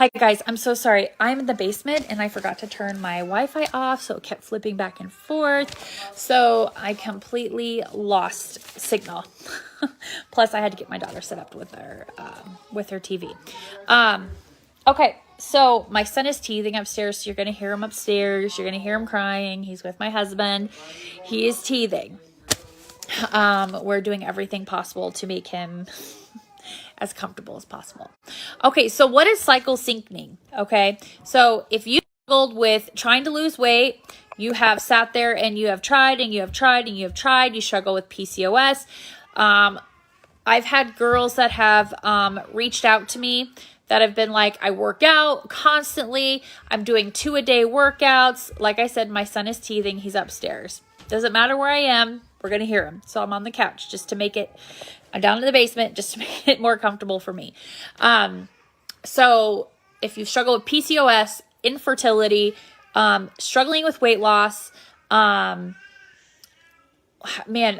Hi guys, I'm so sorry. I'm in the basement and I forgot to turn my Wi-Fi off, so it kept flipping back and forth. So I completely lost signal. Plus, I had to get my daughter set up with her TV. Okay, so my son is teething upstairs, so you're gonna hear him upstairs. You're gonna hear him crying. He's with my husband. He is teething. We're doing everything possible to make him as comfortable as possible. Okay, so what is cycle syncing? Okay, so if you struggled with trying to lose weight, you have sat there and you have tried and you have tried and you have tried, you struggle with PCOS. I've had girls that have reached out to me that have been like, I work out constantly. I'm doing 2-a-day workouts. Like I said, my son is teething. He's upstairs. Doesn't matter where I am. We're going to hear him. So I'm on the couch just to make it, I'm down in the basement just to make it more comfortable for me. So if you struggle with PCOS, infertility, struggling with weight loss, man,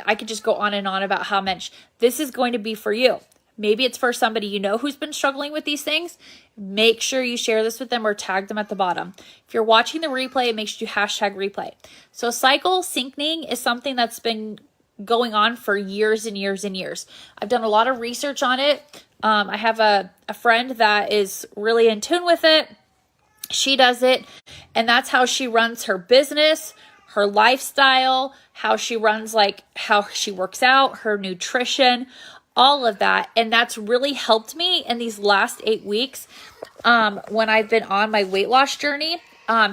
I could just go on and on about how much this is going to be for you. Maybe it's for somebody you know who's been struggling with these things. Make sure you share this with them or tag them at the bottom. If you're watching the replay, make sure you hashtag replay. So cycle syncing is something that's been going on for years and years and years. I've done a lot of research on it. I have a friend that is really in tune with it. She does it, and that's how she runs her business, her lifestyle, how she runs, like how she works out, her nutrition, all of that. And that's really helped me in these last 8 weeks when I've been on my weight loss journey,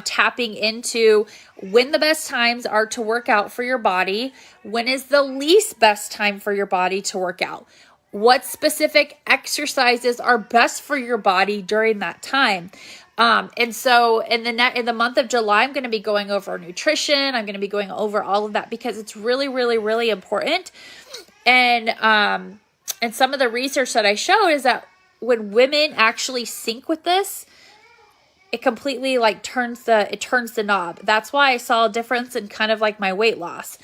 tapping into when the best times are to work out for your body, when is the least best time for your body to work out, what specific exercises are best for your body during that time. And so in the month of July, I'm going to be going over nutrition. I'm going to be going over all of that because it's really, really, really important. And some of the research that I showed is that when women actually sync with this, it completely like turns the knob. That's why I saw a difference in kind of like my weight loss.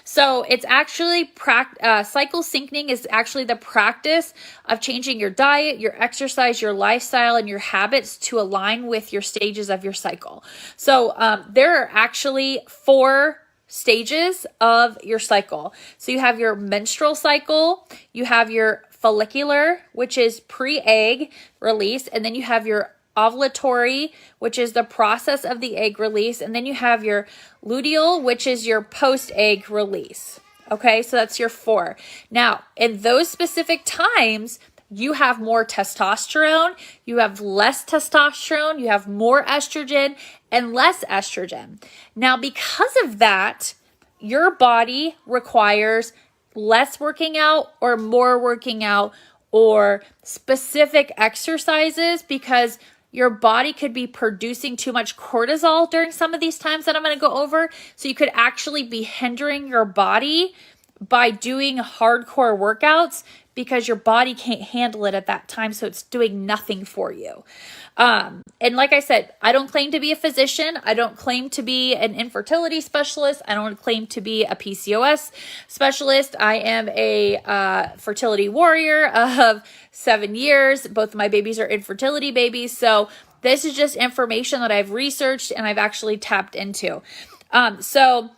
So it's actually cycle syncing is actually the practice of changing your diet, your exercise, your lifestyle, and your habits to align with your stages of your cycle. So there are actually 4 stages of your cycle. So you have your menstrual cycle, you have your follicular, which is pre-egg release, and then you have your ovulatory, which is the process of the egg release, and then you have your luteal, which is your post-egg release. Okay, so that's your 4. Now, in those specific times, you have more testosterone, you have less testosterone, you have more estrogen and less estrogen. Now, because of that, your body requires less working out or more working out or specific exercises because your body could be producing too much cortisol during some of these times that I'm going to go over. So you could actually be hindering your body by doing hardcore workouts because your body can't handle it at that time. So it's doing nothing for you. And like I said, I don't claim to be a physician. I don't claim to be an infertility specialist. I don't claim to be a PCOS specialist. I am a fertility warrior of 7 years. Both of my babies are infertility babies. So this is just information that I've researched and I've actually tapped into. So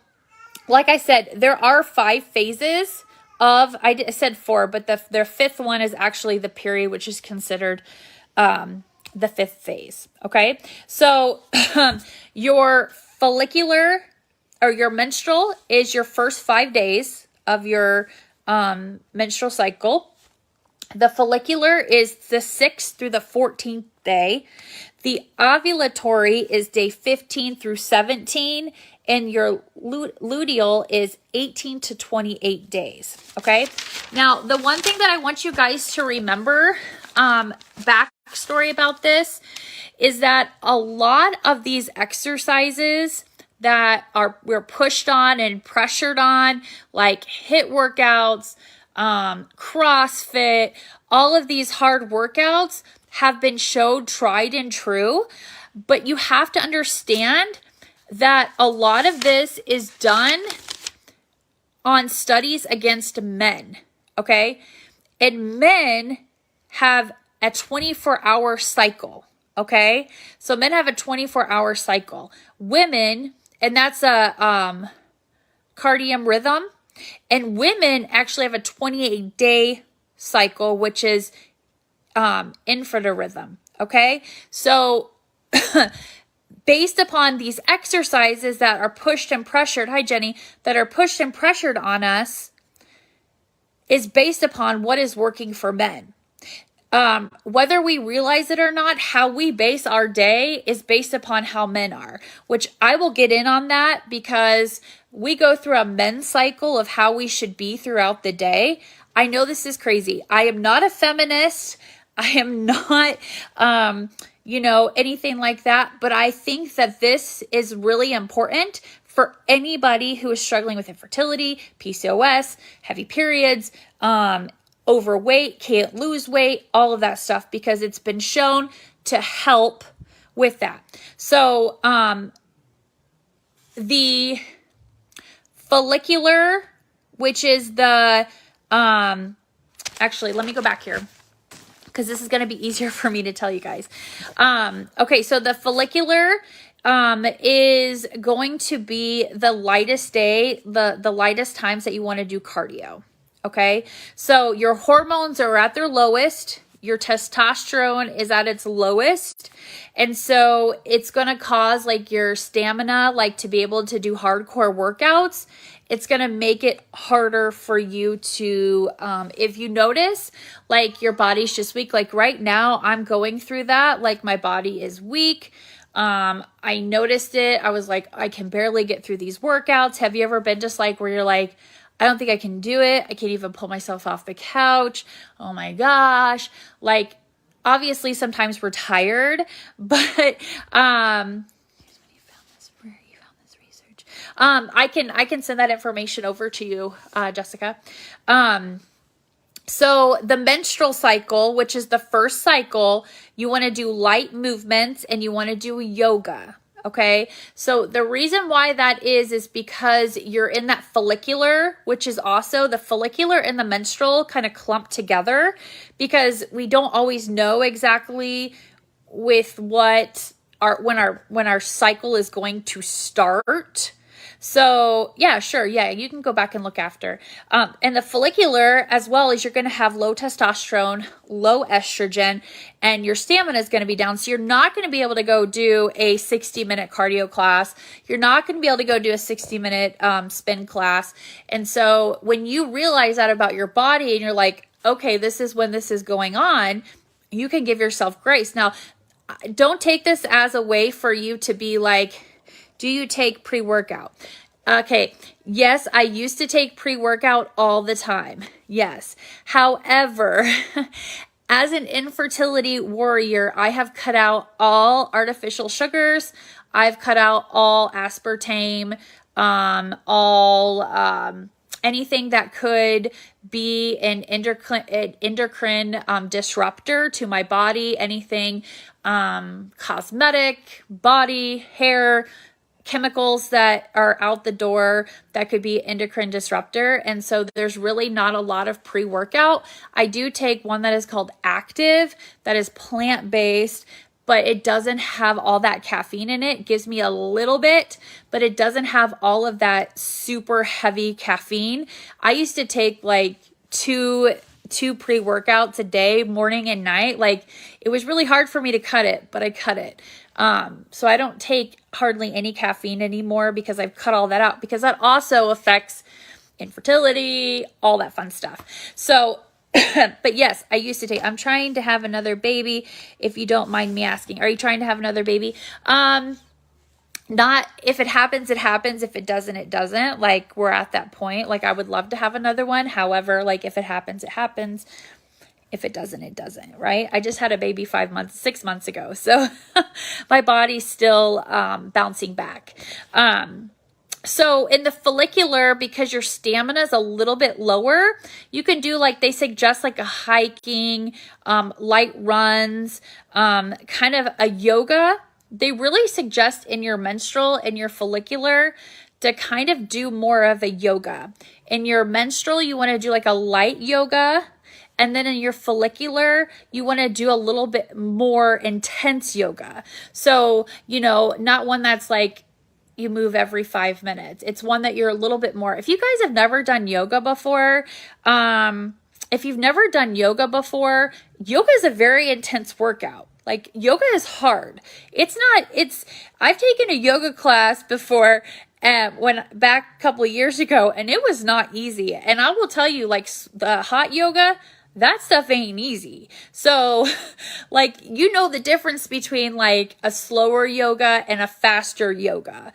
like I said, there are 5 phases of, I said 4, but their 5th one is actually the period, which is considered the 5th phase. Okay. So your follicular or your menstrual is your first 5 days of your menstrual cycle. The follicular is the 6th through the 14th day. The ovulatory is day 15 through 17. And your luteal is 18 to 28 days. Okay. Now, the one thing that I want you guys to remember, backstory about this, is that a lot of these exercises that we're pushed on and pressured on, like HIIT workouts, CrossFit, all of these hard workouts have been showed tried and true, but you have to understand that a lot of this is done on studies against men, okay? And men have a 24-hour cycle, Okay. So men have a 24-hour cycle. Women, and that's a circadian rhythm. And women actually have a 28-day cycle, which is infrared rhythm. Okay. So based upon these exercises that are pushed and pressured, hi Jenny, that are pushed and pressured on us, is based upon what is working for men. Whether we realize it or not, how we base our day is based upon how men are, which I will get in on that because we go through a men's cycle of how we should be throughout the day. I know this is crazy. I am not a feminist. I am not, anything like that. But I think that this is really important for anybody who is struggling with infertility, PCOS, heavy periods, overweight, can't lose weight, all of that stuff, because it's been shown to help with that. So the follicular, which is the, actually, let me go back here because this is going to be easier for me to tell you guys. Okay, so the follicular is going to be the lightest day, the lightest times that you want to do cardio. Okay, so your hormones are at their lowest. Your testosterone is at its lowest. And so it's going to cause like your stamina, like to be able to do hardcore workouts. It's going to make it harder for you to, if you notice, like your body's just weak. Like right now I'm going through that. Like my body is weak. I noticed it. I was like, I can barely get through these workouts. Have you ever been just like where you're like, I don't think I can do it. I can't even pull myself off the couch. Oh my gosh. Like, obviously sometimes we're tired, but, I can send that information over to you, Jessica. So the menstrual cycle, which is the first cycle, you want to do light movements and you want to do yoga. Okay, so the reason why that is because you're in that follicular, which is also the follicular and the menstrual kind of clump together, because we don't always know exactly with what when our cycle is going to start. So yeah, sure. Yeah, you can go back and look after. And the follicular as well is you're going to have low testosterone, low estrogen, and your stamina is going to be down. So you're not going to be able to go do a 60-minute cardio class. You're not going to be able to go do a 60-minute spin class. And so when you realize that about your body and you're like, okay, this is when this is going on, you can give yourself grace. Now, don't take this as a way for you to be like, do you take pre-workout? Okay, yes, I used to take pre-workout all the time. Yes. However, as an infertility warrior, I have cut out all artificial sugars. I've cut out all aspartame, anything that could be an endocrine disruptor to my body, anything cosmetic, body, hair, chemicals that are out the door that could be endocrine disruptor. And so there's really not a lot of pre-workout. I do take one that is called Active, that is plant-based, but it doesn't have all that caffeine in it. It gives me a little bit, but it doesn't have all of that super heavy caffeine. I used to take like two pre-workouts a day, morning and night. Like it was really hard for me to cut it, but I cut it. So I don't take hardly any caffeine anymore because I've cut all that out, because that also affects infertility, all that fun stuff. So, but yes, I used to take, I'm trying to have another baby. If you don't mind me asking, are you trying to have another baby? Not, if it happens, it happens. If it doesn't, it doesn't. Like we're at that point. Like I would love to have another one. However, like if it happens, it happens. If it doesn't, it doesn't, right? I just had a baby 6 months ago. So my body's still bouncing back. So in the follicular, because your stamina is a little bit lower, you can do like, they suggest like a hiking, light runs, kind of a yoga. They really suggest in your menstrual and your follicular to kind of do more of a yoga. In your menstrual, you want to do like a light yoga. And then in your follicular, you want to do a little bit more intense yoga. So, you know, not one that's like you move every 5 minutes. It's one that you're a little bit more. If you guys have never done yoga before, yoga is a very intense workout. Like, yoga is hard. I've taken a yoga class before, when back a couple of years ago, and it was not easy. And I will tell you, like, the hot yoga, that stuff ain't easy. So, like, you know the difference between like a slower yoga and a faster yoga.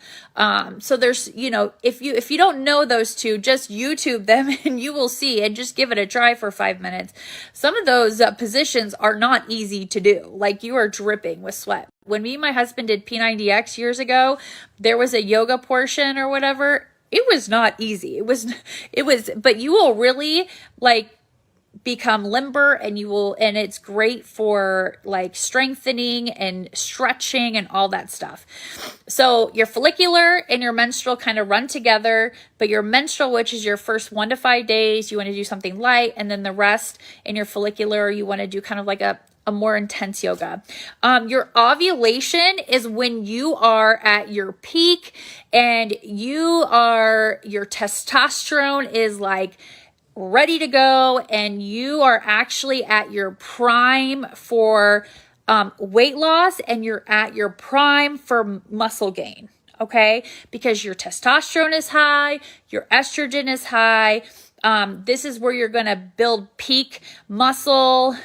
So there's, you know, if you don't know those two, just YouTube them and you will see, and just give it a try for 5 minutes. Some of those positions are not easy to do. Like, you are dripping with sweat. When me and my husband did P90X years ago, there was a yoga portion or whatever. It was not easy. It was, but you will really like become limber, and it's great for like strengthening and stretching and all that stuff. So your follicular and your menstrual kind of run together, but your menstrual, which is your first 1 to 5 days, you want to do something light, and then the rest in your follicular, you want to do kind of like a more intense yoga. Your ovulation is when you are at your peak, and your testosterone is like ready to go, and you are actually at your prime for weight loss, and you're at your prime for muscle gain, okay? Because your testosterone is high, your estrogen is high. This is where you're going to build peak muscle,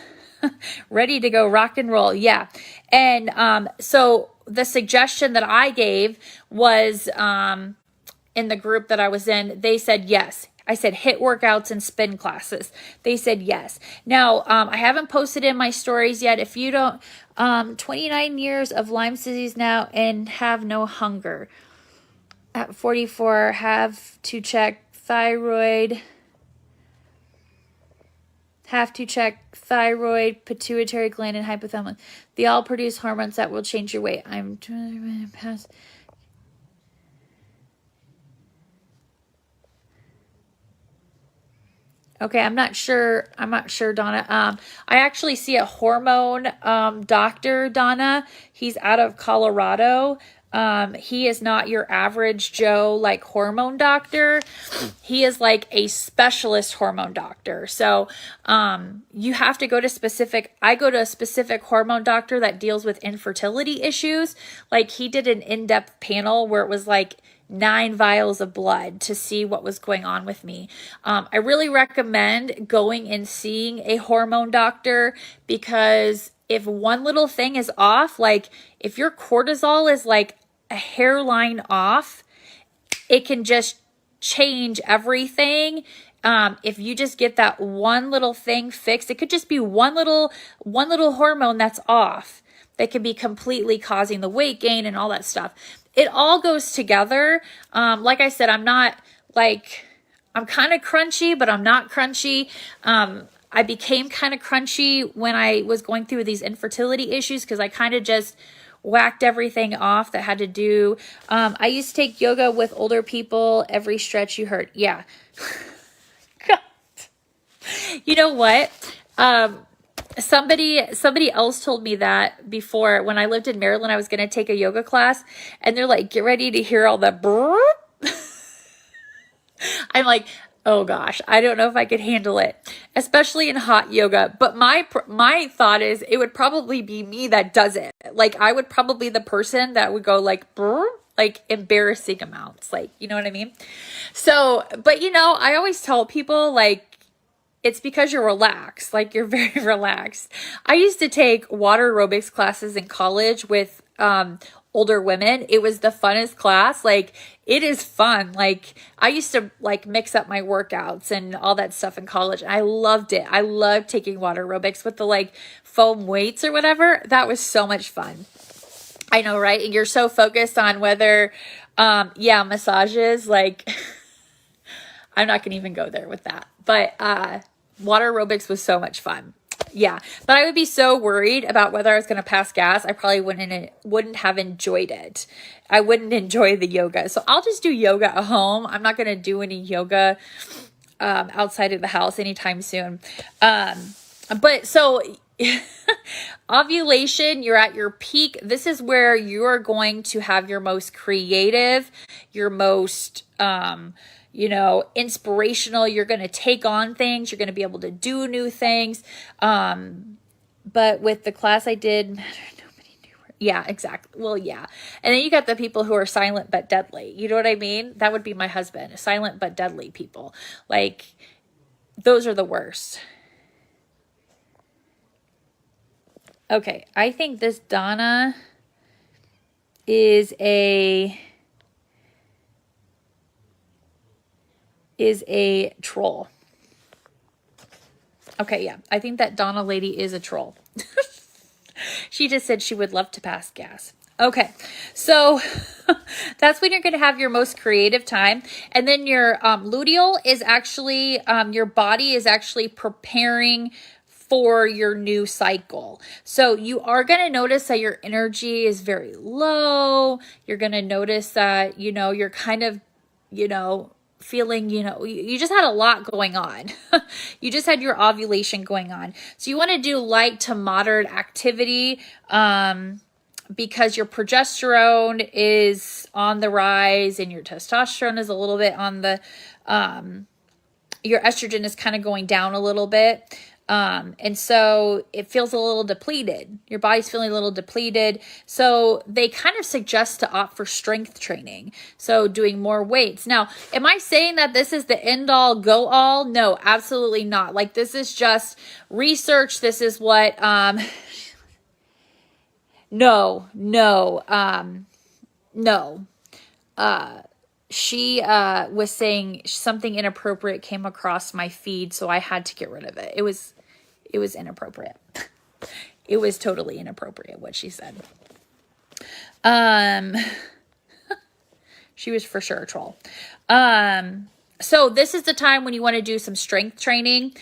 ready to go rock and roll. Yeah. And so the suggestion that I gave was in the group that I was in, they said yes. I said HIIT workouts and spin classes. They said yes. Now, I haven't posted in my stories yet. If you don't, 29 years of Lyme disease now and have no hunger. At 44, have to check thyroid, pituitary gland, and hypothalamus. They all produce hormones that will change your weight. I'm past. Okay, I'm not sure, Donna. I actually see a hormone doctor, Donna. He's out of Colorado. He is not your average Joe, like, hormone doctor. He is like a specialist hormone doctor. So you have to go to I go to a specific hormone doctor that deals with infertility issues. Like, he did an in-depth panel where it was like 9 vials of blood to see what was going on with me. I really recommend going and seeing a hormone doctor, because if one little thing is off, like if your cortisol is like a hairline off, it can just change everything. If you just get that one little thing fixed, it could just be one little hormone that's off that could be completely causing the weight gain and all that stuff. It all goes together. Like I said, I'm kind of crunchy, but I'm not crunchy. I became kind of crunchy when I was going through these infertility issues, because I kind of just whacked everything off that had to do. I used to take yoga with older people. Every stretch you hurt. Yeah. God. You know what? Somebody else told me that before. When I lived in Maryland, I was going to take a yoga class, and they're like, get ready to hear all the brrr. I'm like, oh gosh, I don't know if I could handle it, especially in hot yoga. But my thought is it would probably be me that does it. Like, I would probably be the person that would go like brrr, like embarrassing amounts, like, you know what I mean? So, but you know, I always tell people, like, it's because you're relaxed, like you're very relaxed. I used to take water aerobics classes in college with older women. It was the funnest class. Like, it is fun. Like, I used to like mix up my workouts and all that stuff in college. I loved it. I loved taking water aerobics with the like foam weights or whatever. That was so much fun. I know, right? And you're so focused on whether, massages, like, I'm not going to even go there with that. But water aerobics was so much fun. Yeah, but I would be so worried about whether I was going to pass gas. I probably wouldn't have enjoyed it. I wouldn't enjoy the yoga. So I'll just do yoga at home. I'm not going to do any yoga outside of the house anytime soon. But so ovulation, you're at your peak. This is where you're going to have your most creative, your most, inspirational. You're going to take on things. You're going to be able to do new things. But with the class I did, yeah, exactly. Well, yeah. And then you got the people who are silent but deadly. You know what I mean? That would be my husband. Silent but deadly people. Like, those are the worst. Okay, I think this Donna is a troll. Okay, yeah. I think that Donna lady is a troll. She just said she would love to pass gas. Okay, so that's when you're going to have your most creative time. And then your luteal is actually, your body is actually preparing for your new cycle. So you are going to notice that your energy is very low. You're going to notice that, you're kind of, feeling, you just had a lot going on. You just had your ovulation going on. So you want to do light to moderate activity, because your progesterone is on the rise and your testosterone is a little bit on the, your estrogen is kind of going down a little bit. And so it feels a little depleted. Your body's feeling a little depleted. So they kind of suggest to opt for strength training. So doing more weights. Now, am I saying that this is the end all go all? No, absolutely not. Like, this is just research. This is what, no. She was saying something inappropriate came across my feed, so I had to get rid of it. It was inappropriate. It was totally inappropriate what she said. She was for sure a troll. So this is the time when you want to do some strength training.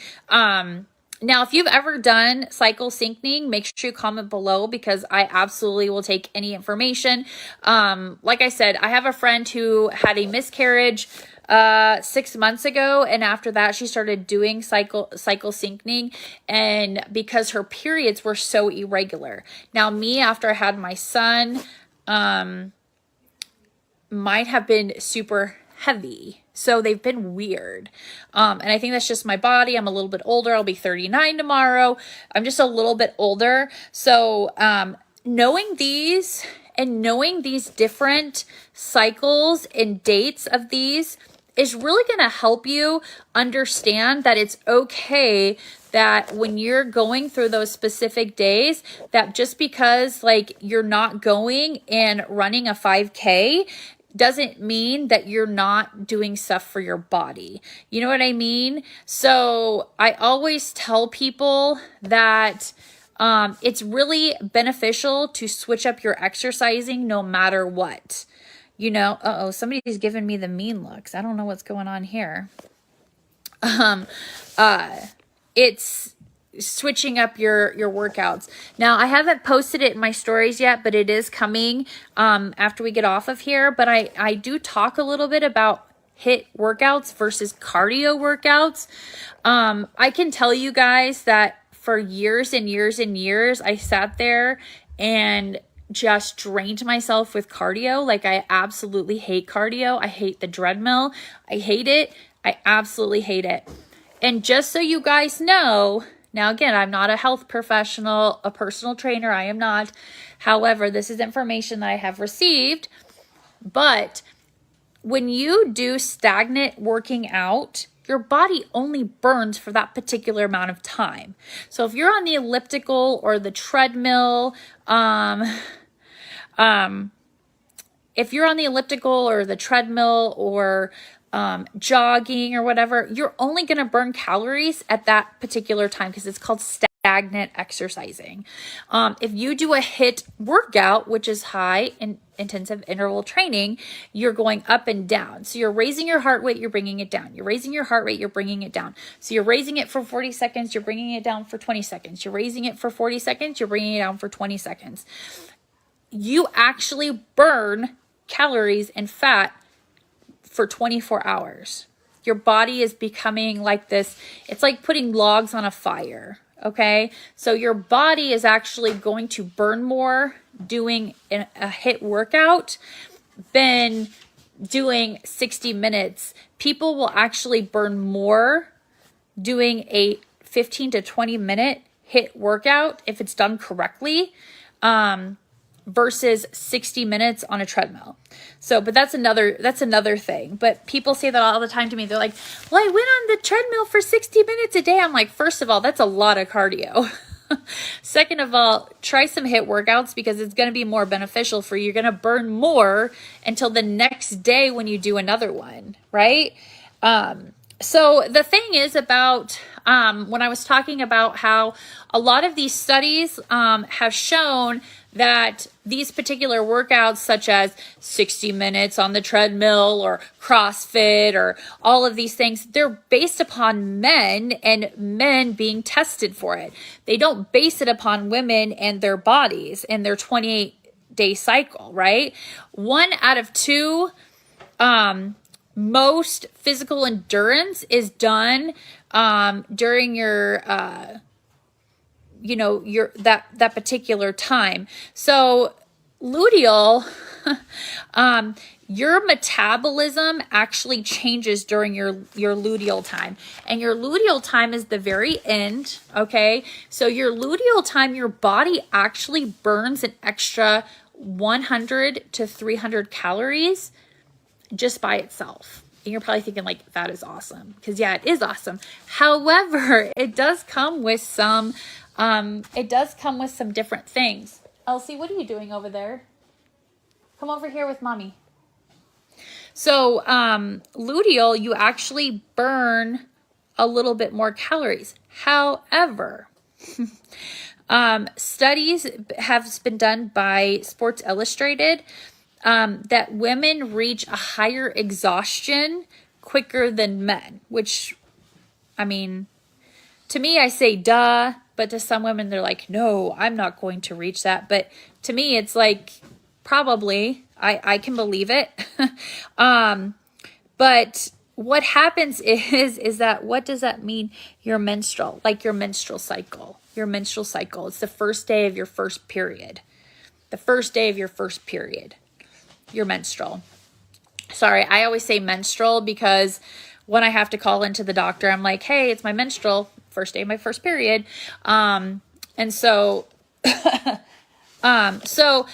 Now, if you've ever done cycle syncing, make sure you comment below, because I absolutely will take any information. Like I said, I have a friend who had a miscarriage 6 months ago, and after that she started doing cycle syncing, and because her periods were so irregular. Now, me, after I had my son, might have been super heavy. So they've been weird. And I think that's just my body. I'm a little bit older. I'll be 39 tomorrow. I'm just a little bit older. So knowing these and knowing these different cycles and dates of these is really going to help you understand that it's okay that when you're going through those specific days, that just because like you're not going and running a 5K doesn't mean that you're not doing stuff for your body. You know what I mean? So I always tell people that it's really beneficial to switch up your exercising no matter what. Somebody's giving me the mean looks. I don't know what's going on here. It's switching up your workouts. Now, I haven't posted it in my stories yet, but it is coming after we get off of here. But I do talk a little bit about HIIT workouts versus cardio workouts. I can tell you guys that for years and years and years, I sat there and just drained myself with cardio. Like, I absolutely hate cardio. I hate the treadmill. I hate it. I absolutely hate it. And just so you guys know, now again, I'm not a health professional, a personal trainer. I am not. However, this is information that I have received. But when you do stagnant working out, your body only burns for that particular amount of time. So if you're on the elliptical or the treadmill, if you're on the elliptical or the treadmill or jogging or whatever, you're only going to burn calories at that particular time because it's called stagnant exercising. If you do a HIIT workout, which is high and intensive interval training, you're going up and down. So you're raising your heart rate, you're bringing it down. You're raising your heart rate, you're bringing it down. So you're raising it for 40 seconds, you're bringing it down for 20 seconds. You're raising it for 40 seconds, you're bringing it down for 20 seconds. You actually burn calories and fat for 24 hours. your body is becoming like this. It's like putting logs on a fire. Okay. So your body is actually going to burn more doing a HIIT workout than doing 60 minutes. People will actually burn more doing a 15 to 20 minute HIIT workout if it's done correctly, versus 60 minutes on a treadmill. So, but that's another thing. But people say that all the time to me. They're like, well, I went on the treadmill for 60 minutes a day. I'm like, first of all, that's a lot of cardio. Second of all, try some HIIT workouts because it's going to be more beneficial for you. You're going to burn more until the next day when you do another one, right? So the thing is about when I was talking about how a lot of these studies have shown that these particular workouts, such as 60 minutes on the treadmill or CrossFit or all of these things, they're based upon men and men being tested for it. They don't base it upon women and their bodies and their 28-day cycle, right? 1 out of 2 most physical endurance is done during your that particular time. So luteal, your metabolism actually changes during your luteal time, and your luteal time is the very end. Okay. So your luteal time, your body actually burns an extra 100 to 300 calories just by itself. And you're probably thinking like, that is awesome. Because yeah, it is awesome. However, it does come with some different things. Elsie, what are you doing over there? Come over here with mommy. So, luteal, you actually burn a little bit more calories. However, studies have been done by Sports Illustrated that women reach a higher exhaustion quicker than men, which, I mean, to me, I say duh, but to some women, they're like, no, I'm not going to reach that. But to me, it's like, probably, I can believe it. But what happens is that, what does that mean? Your menstrual, like your menstrual cycle, it's the first day of your first period, your menstrual. Sorry, I always say menstrual because when I have to call into the doctor, I'm like, hey, it's my menstrual, first day of my first period. And so, so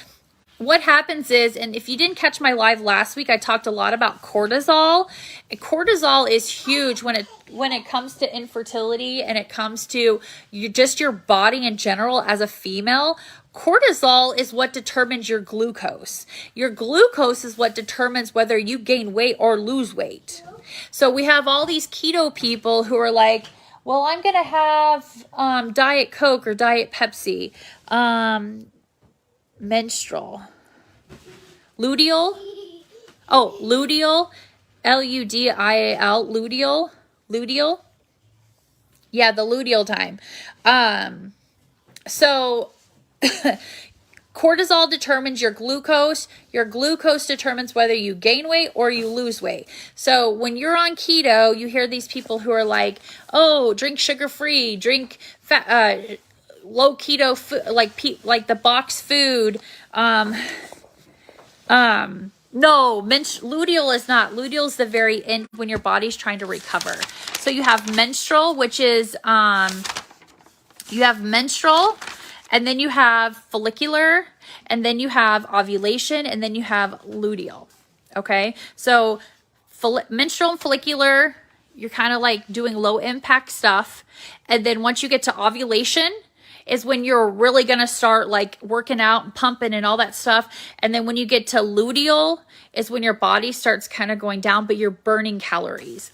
what happens is, and if you didn't catch my live last week, I talked a lot about cortisol. Cortisol is huge when it comes to infertility and it comes to your body in general as a female. Cortisol is what determines your glucose. Your glucose is what determines whether you gain weight or lose weight. So we have all these keto people who are like, well, I'm going to have Diet Coke or Diet Pepsi. Menstrual. Luteal. Oh, luteal. Ludial. Luteal. Yeah, the luteal time. So cortisol determines your glucose. Your glucose determines whether you gain weight or you lose weight. So when you're on keto, you hear these people who are like, oh, drink sugar-free, drink fat, low keto food, like the box food. No, luteal is not. Luteal is the very end when your body's trying to recover. So you have menstrual, which is, you have menstrual, and then you have follicular, and then you have ovulation, and then you have luteal. Okay. So menstrual and follicular, you're kind of like doing low impact stuff. And then once you get to ovulation is when you're really going to start like working out and pumping and all that stuff. And then when you get to luteal is when your body starts kind of going down, but you're burning calories.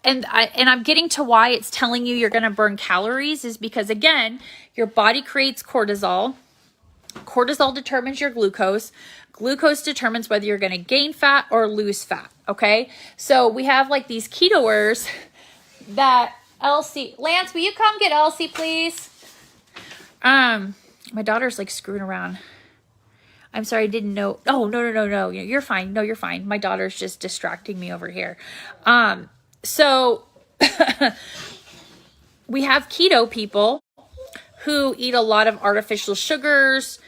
And I'm getting to why it's telling you you're going to burn calories is because, again, your body creates cortisol. Cortisol determines your glucose. Glucose determines whether you're going to gain fat or lose fat, okay? So we have like these ketoers that Elsie, Lance, will you come get Elsie, please? My daughter's like screwing around. I'm sorry, I didn't know. Oh, no. You're fine. No, you're fine. My daughter's just distracting me over here. So we have keto people who eat a lot of artificial sugars.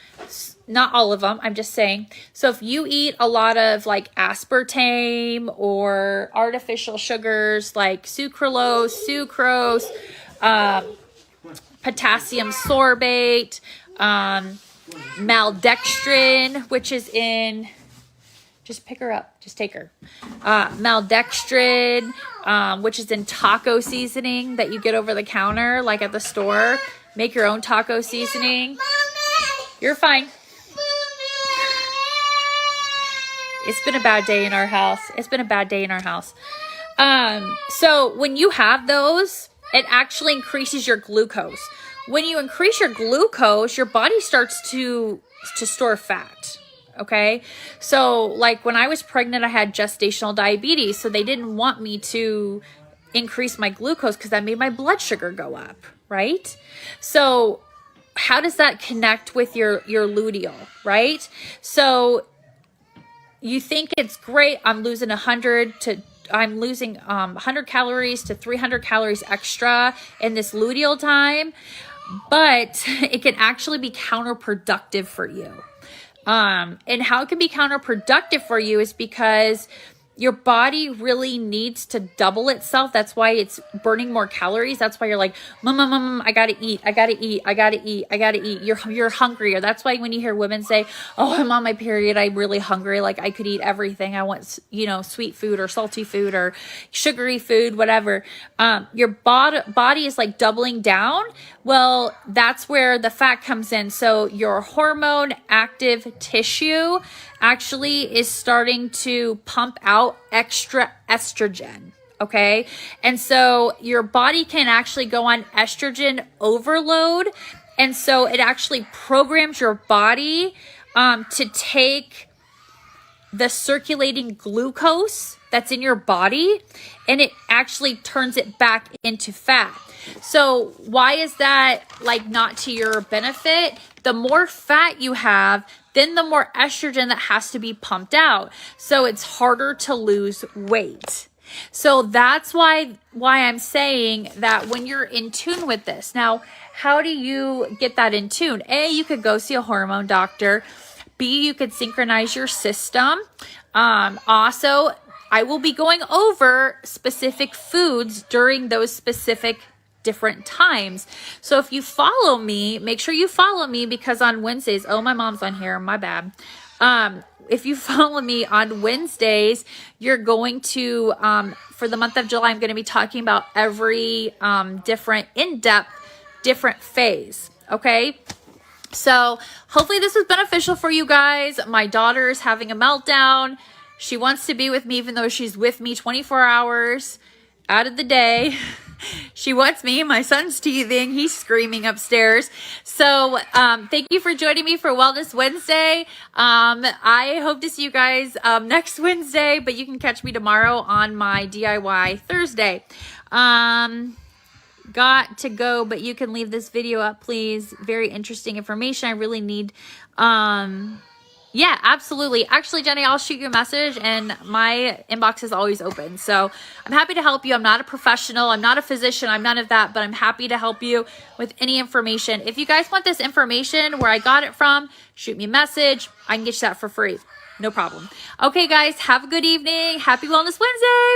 Not all of them, I'm just saying. So if you eat a lot of like aspartame or artificial sugars like sucrose, potassium sorbate, maltodextrin, which is in, just pick her up, just take her. Maltodextrin, which is in taco seasoning that you get over the counter, like at the store. Make your own taco seasoning. You're fine. It's been a bad day in our house. It's been a bad day in our house. So when you have those, it actually increases your glucose. When you increase your glucose, your body starts to store fat. Okay. So like when I was pregnant, I had gestational diabetes. So they didn't want me to increase my glucose because that made my blood sugar go up. Right. So how does that connect with your luteal? Right. So you think it's great. I'm losing 100 calories to 300 calories extra in this luteal time, but it can actually be counterproductive for you. And how it can be counterproductive for you is because your body really needs to double itself. That's why it's burning more calories. That's why you're like, mom, I gotta eat. You're hungrier. That's why when you hear women say, oh, I'm on my period, I'm really hungry. Like I could eat everything. I want, sweet food or salty food or sugary food, whatever. Your body is like doubling down. Well, that's where the fat comes in. So your hormone active tissue actually is starting to pump out extra estrogen. Okay. And so your body can actually go on estrogen overload. And so it actually programs your body to take the circulating glucose that's in your body and it actually turns it back into fat. So why is that like not to your benefit? The more fat you have, then the more estrogen that has to be pumped out. So it's harder to lose weight. So that's why I'm saying that when you're in tune with this. Now, how do you get that in tune? A, you could go see a hormone doctor. B, you could synchronize your system. Also, I will be going over specific foods during those specific different times. So if you follow me, make sure you follow me because on Wednesdays, oh, my mom's on here, my bad. If you follow me on Wednesdays, you're going to, for the month of July, I'm going to be talking about every different in-depth, different phase. Okay. So hopefully this was beneficial for you guys. My daughter is having a meltdown. She wants to be with me, even though she's with me 24 hours out of the day. She wants me. My son's teething. He's screaming upstairs. So thank you for joining me for Wellness Wednesday. I hope to see you guys next Wednesday, but you can catch me tomorrow on my DIY Thursday. Got to go, but you can leave this video up, please. Very interesting information. I really need yeah, absolutely. Actually, Jenny, I'll shoot you a message and my inbox is always open. So I'm happy to help you. I'm not a professional. I'm not a physician. I'm none of that, but I'm happy to help you with any information. If you guys want this information, where I got it from, shoot me a message. I can get you that for free. No problem. Okay, guys, have a good evening. Happy Wellness Wednesday.